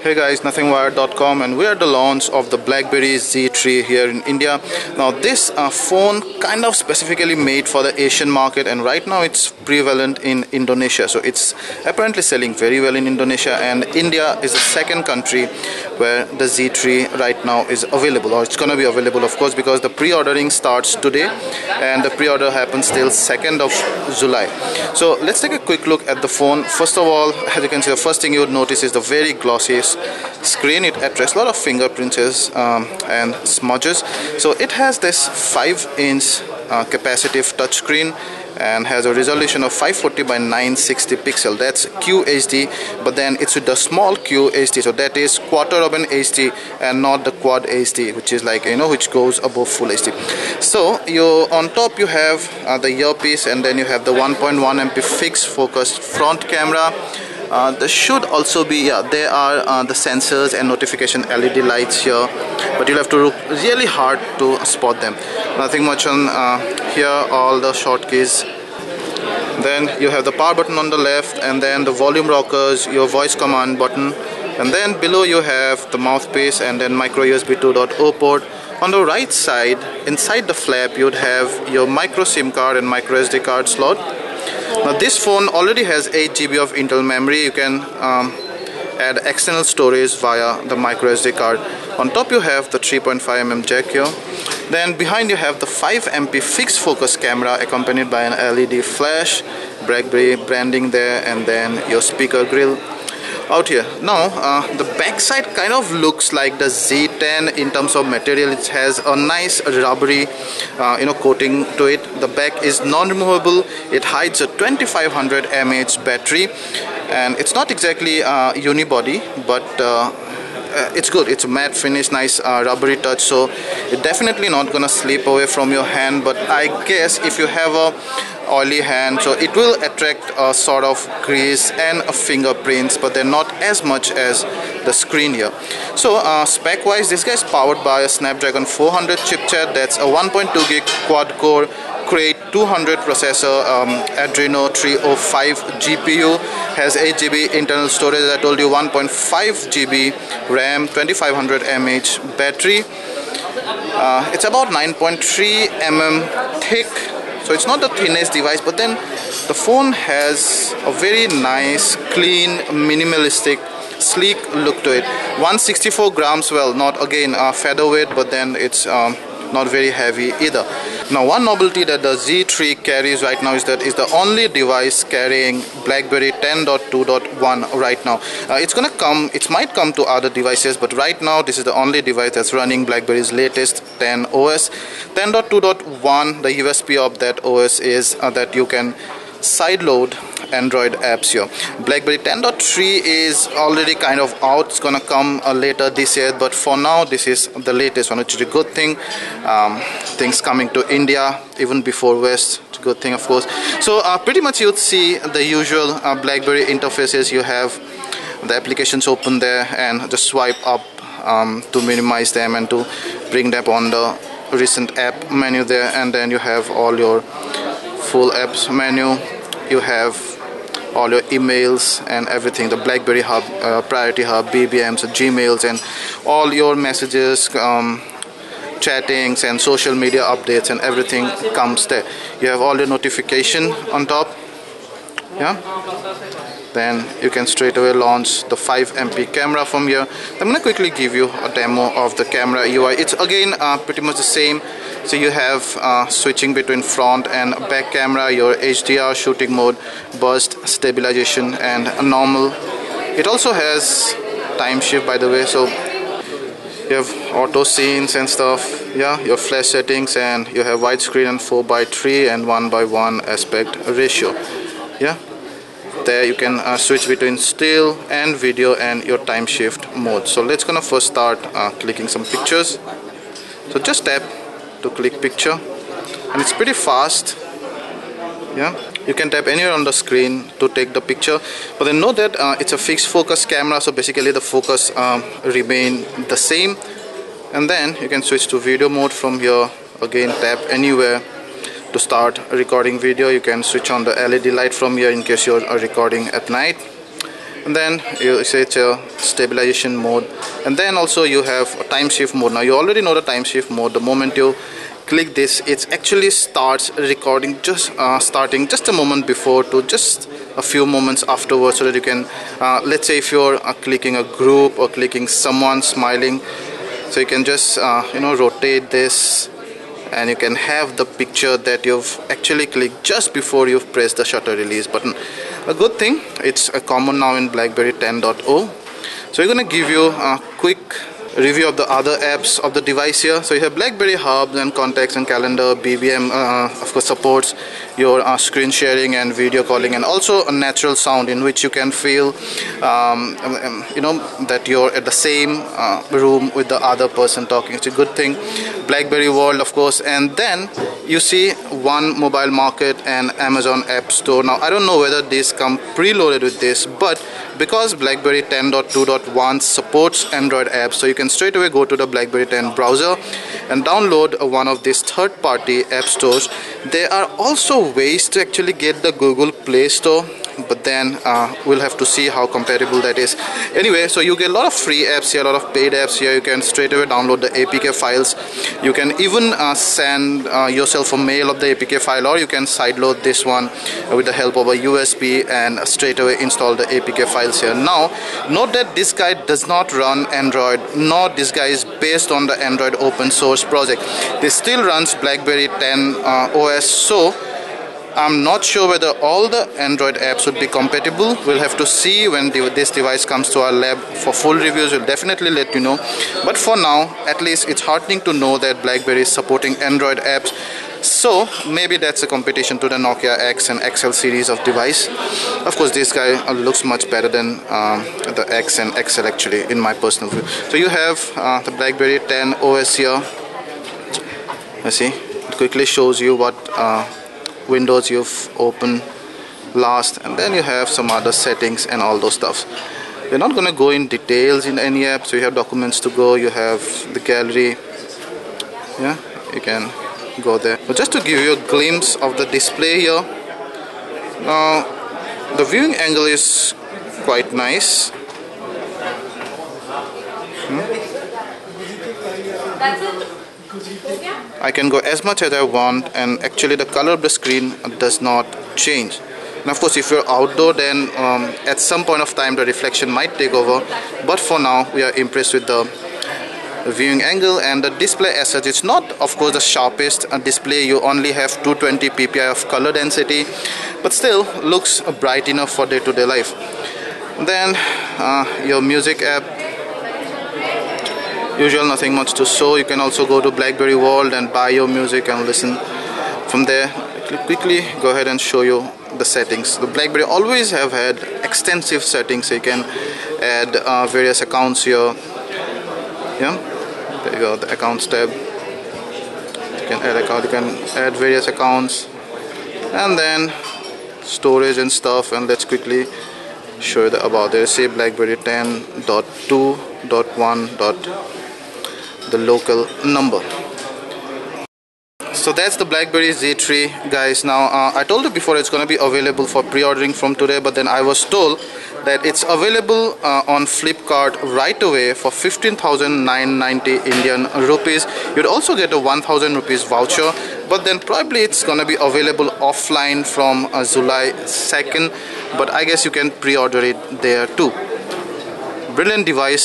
Hey guys, nothingwired.com, and we're at the launch of the BlackBerry Z3 here in India. Now this phone kind of specifically made for the Asian market, and right now it's prevalent in Indonesia. So it's apparently selling very well in Indonesia, and India is the second country where the Z3 right now is available, or it's gonna be available, of course, because the pre-ordering starts today and the pre-order happens till 2nd of July. So let's take a quick look at the phone. First of all, as you can see, the first thing you would notice is the very glossy screen. It attracts a lot of fingerprints and smudges. So it has this 5-inch capacitive touchscreen and has a resolution of 540 by 960 pixel. That's QHD, but then it's with the small QHD, so that is quarter of an HD and not the quad HD, which is like, which goes above full HD. So on top you have the earpiece, and then you have the 1.1 MP fixed focus front camera. There should also be, there are the sensors and notification LED lights here, but you'll have to look really hard to spot them. Nothing much on here, all the shortkeys. Then you have the power button on the left, and then the volume rockers, your voice command button, and then below you have the mouthpiece and then micro USB 2.0 port. On the right side, inside the flap, you'd have your micro SIM card and micro SD card slot. Now this phone already has 8 GB of internal memory. You can add external storage via the micro SD card. On top you have the 3.5 mm jack here. Then behind you have the 5 MP fixed focus camera accompanied by an LED flash, BlackBerry branding there, and then your speaker grill out here. Now the back side kind of looks like the Z10 in terms of material. It has a nice rubbery coating to it. The back is non-removable. It hides a 2500 mAh battery, and it's not exactly unibody, but it's good. It's a matte finish, nice rubbery touch, so it's definitely not gonna slip away from your hand. But I guess if you have a oily hand, so it will attract a sort of grease and fingerprints, but they're not as much as the screen here. So spec wise, this guy is powered by a Snapdragon 400 chipset. That's a 1.2 gig quad core Crate 200 processor, Adreno 305 GPU, has 8 GB internal storage, as I told you, 1.5 GB RAM, 2500 mAh battery. It's about 9.3 mm thick, so it's not the thinnest device, but then the phone has a very nice, clean, minimalistic, sleek look to it. 164 grams, well, not again featherweight, but then it's not very heavy either. Now one novelty that the Z3 carries right now is that it's the only device carrying BlackBerry 10.2.1 right now. It might come to other devices, but right now this is the only device that's running BlackBerry's latest 10 OS. 10.2.1, the USP of that OS is that you can sideload Android apps here. BlackBerry 10.3 is already kind of out. It's gonna come later this year, but for now this is the latest one, which is a good thing. Things coming to India even before West, it's a good thing, of course. So pretty much you'd see the usual BlackBerry interfaces. You have the applications open there, and just swipe up to minimize them and to bring them on the recent app menu there, and then you have all your full apps menu. You have all your emails and everything, the BlackBerry Hub, Priority Hub, BBMs, Gmails, and all your messages, chattings and social media updates, and everything comes there. You have all your notification on top. Then you can straight away launch the 5 MP camera from here. I'm gonna quickly give you a demo of the camera UI. It's again pretty much the same. So you have switching between front and back camera, your HDR, shooting mode, burst, stabilization, and normal. It also has time shift, by the way, so you have auto scenes and stuff. Your flash settings, and you have widescreen and 4:3 and 1:1 aspect ratio. There you can switch between still and video and your time shift mode. So let's gonna first start clicking some pictures. So just tap to click picture, and it's pretty fast. You can tap anywhere on the screen to take the picture, but then know that it's a fixed focus camera, so basically the focus remain the same. And then you can switch to video mode from here. Again, tap anywhere to start recording video. You can switch on the LED light from here in case you're recording at night. and then you say it's a stabilization mode, and then also you have a time shift mode. Now you already know the time shift mode. The moment you click this, it actually starts recording, just starting just a moment before to just a few moments afterwards, so that you can let's say if you're clicking a group or clicking someone smiling, so you can just rotate this, and you can have the picture that you've actually clicked just before you've pressed the shutter release button. A good thing, it's common now in BlackBerry 10.0. So we're going to give you a quick review of the other apps of the device here. So you have BlackBerry Hubs and Contacts and Calendar. BBM of course supports your screen sharing and video calling, and also a natural sound in which you can feel that you're at the same room with the other person talking. It's a good thing. BlackBerry World, of course, and then you see One Mobile Market and Amazon App Store. Now I don't know whether these come preloaded with this, but because BlackBerry 10.2.1 supports Android apps, so you can straight away go to the BlackBerry 10 browser and download one of these third-party app stores. There are also ways to actually get the Google Play Store, but then we'll have to see how compatible that is. Anyway, so you get a lot of free apps here, a lot of paid apps here. You can straight away download the APK files. You can even send yourself a mail of the APK file, or you can sideload this one with the help of a USB and straight away install the APK files here. Now note that this guy does not run Android, nor this guy is based on the Android open source project. This still runs BlackBerry 10 OS, so I'm not sure whether all the Android apps would be compatible. We'll have to see when this device comes to our lab for full reviews. We'll definitely let you know. But for now, at least it's heartening to know that BlackBerry is supporting Android apps. So maybe that's a competition to the Nokia X and XL series of device. Of course, this guy looks much better than the X and XL actually, in my personal view. So you have the BlackBerry 10 OS here. Let's see. It quickly shows you what windows you've opened last, and then you have some other settings and all those stuff. We're not going to go in details in any app. So you have documents to go, you have the gallery, yeah, you can go there. But just to give you a glimpse of the display here, now the viewing angle is quite nice. That's it. I can go as much as I want, and actually the color of the screen does not change. And of course, if you're outdoor, then at some point of time the reflection might take over, but for now we are impressed with the viewing angle and the display as such. It's not of course the sharpest display. You only have 220 ppi of color density, but still looks bright enough for day-to-day life. Then your music app, usual, nothing much to show. You can also go to BlackBerry World and buy your music and listen from there. I'll quickly go ahead and show you the settings. The BlackBerry always have had extensive settings, so you can add various accounts here. Yeah, there you go, the accounts tab. You can add account, you can add various accounts, and then storage and stuff. And let's quickly show you the about. There, say BlackBerry 10.2.1. The local number. So that's the BlackBerry Z3, guys. Now I told you before it's going to be available for pre-ordering from today, but then I was told that it's available on Flipkart right away for 15,990 Indian rupees. You'd also get a 1,000 rupees voucher, but then probably it's going to be available offline from July 2nd, but I guess you can pre-order it there too. Brilliant device.